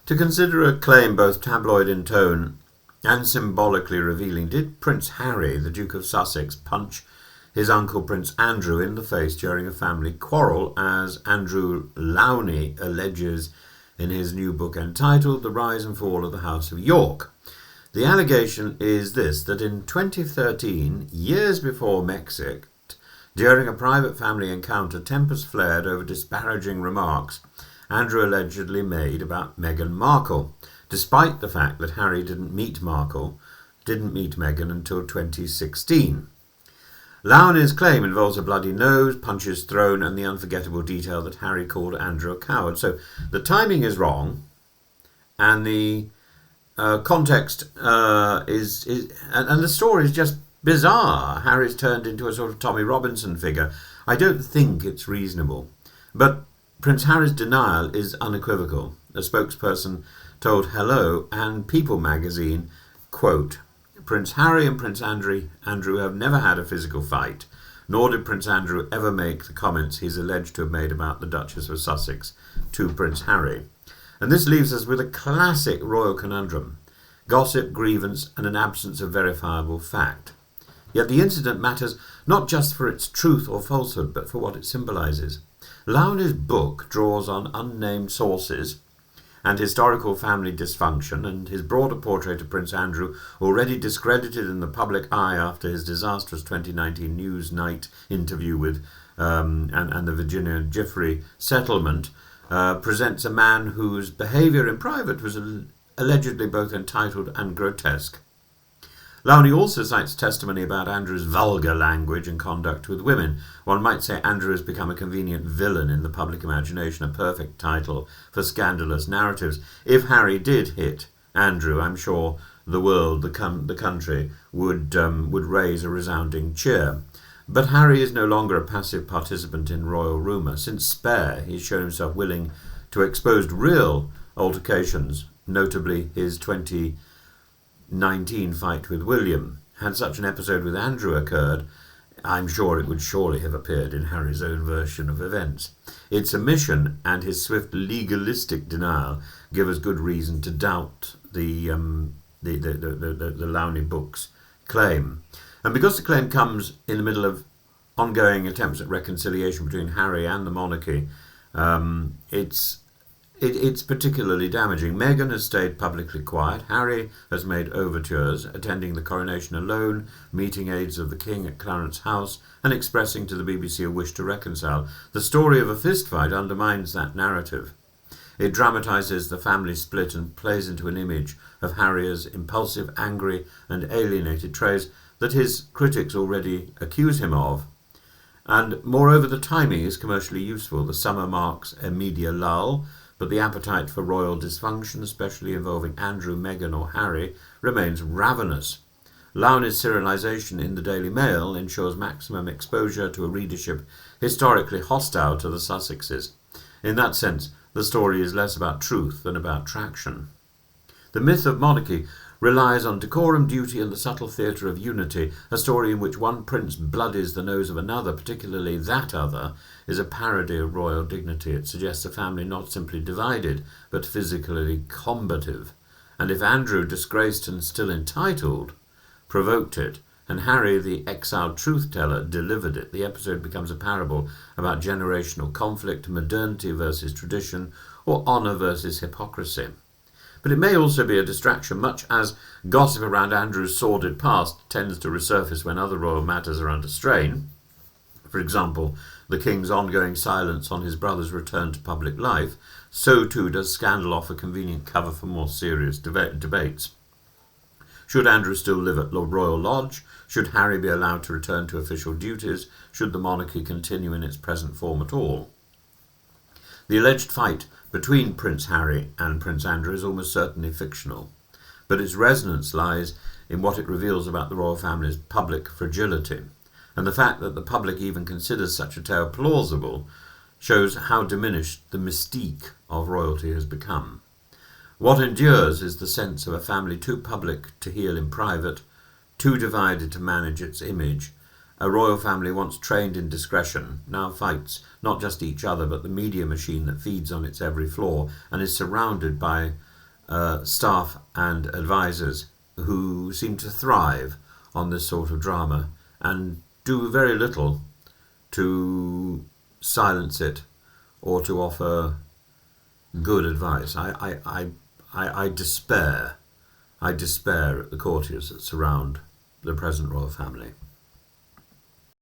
To consider a claim both tabloid in tone and symbolically revealing, did Prince Harry, the Duke of Sussex, punch his uncle Prince Andrew in the face during a family quarrel, as Andrew Lowney alleges in his new book entitled The Rise and Fall of the House of York? The allegation is this, that in 2013, years before Brexit, during a private family encounter, tempers flared over disparaging remarks Andrew allegedly made about Meghan Markle, despite the fact that Harry didn't meet Meghan until 2016. Lowney's claim involves a bloody nose, punches thrown, and the unforgettable detail that Harry called Andrew a coward. So the timing is wrong, and the context is the story is just bizarre. Harry's turned into a sort of Tommy Robinson figure. I don't think it's reasonable, but Prince Harry's denial is unequivocal. A spokesperson told Hello and People magazine, quote, Prince Harry and Prince Andrew have never had a physical fight, nor did Prince Andrew ever make the comments he's alleged to have made about the Duchess of Sussex to Prince Harry. And this leaves us with a classic royal conundrum: gossip, grievance, and an absence of verifiable fact. Yet the incident matters not just for its truth or falsehood, but for what it symbolises. Lowney's book draws on unnamed sources and historical family dysfunction, and his broader portrait of Prince Andrew, already discredited in the public eye after his disastrous 2019 Newsnight interview with and the Virginia Giuffre settlement, presents a man whose behaviour in private was allegedly both entitled and grotesque. Lowney also cites testimony about Andrew's vulgar language and conduct with women. One might say Andrew has become a convenient villain in the public imagination, a perfect title for scandalous narratives. If Harry did hit Andrew, I'm sure the world, the country, would raise a resounding cheer. But Harry is no longer a passive participant in royal rumour. Since Spare, he's shown himself willing to expose real altercations, notably his 2019 fight with William. Had such an episode with Andrew occurred, I'm sure it would surely have appeared in Harry's own version of events. Its omission and his swift legalistic denial give us good reason to doubt the Lowney book's claim. And because the claim comes in the middle of ongoing attempts at reconciliation between Harry and the monarchy, it's particularly damaging. Meghan has stayed publicly quiet. Harry has made overtures, attending the coronation alone, meeting aides of the king at Clarence House, and expressing to the BBC a wish to reconcile. The story of a fistfight undermines that narrative. It dramatises the family split and plays into an image of Harry as impulsive, angry, and alienated traits that his critics already accuse him of. And moreover, the timing is commercially useful. The summer marks a media lull, but the appetite for royal dysfunction, especially involving Andrew, Meghan or Harry, remains ravenous. Lowney's serialisation in the Daily Mail ensures maximum exposure to a readership historically hostile to the Sussexes. In that sense, the story is less about truth than about traction. The myth of monarchy relies on decorum, duty, and the subtle theatre of unity. A story in which one prince bloodies the nose of another, particularly that other, is a parody of royal dignity. It suggests a family not simply divided, but physically combative. And if Andrew, disgraced and still entitled, provoked it, and Harry, the exiled truth-teller, delivered it, the episode becomes a parable about generational conflict, modernity versus tradition, or honour versus hypocrisy. But it may also be a distraction, much as gossip around Andrew's sordid past tends to resurface when other royal matters are under strain. For example, the king's ongoing silence on his brother's return to public life. So too does scandal offer convenient cover for more serious debates. Should Andrew still live at Royal Lodge? Should Harry be allowed to return to official duties? Should the monarchy continue in its present form at all? The alleged fight between Prince Harry and Prince Andrew is almost certainly fictional, but its resonance lies in what it reveals about the royal family's public fragility, and the fact that the public even considers such a tale plausible shows how diminished the mystique of royalty has become. What endures is the sense of a family too public to heal in private, too divided to manage its image. A royal family once trained in discretion now fights not just each other but the media machine that feeds on its every flaw and is surrounded by staff and advisors who seem to thrive on this sort of drama and do very little to silence it or to offer good advice. I despair. I despair at the courtiers that surround the present royal family.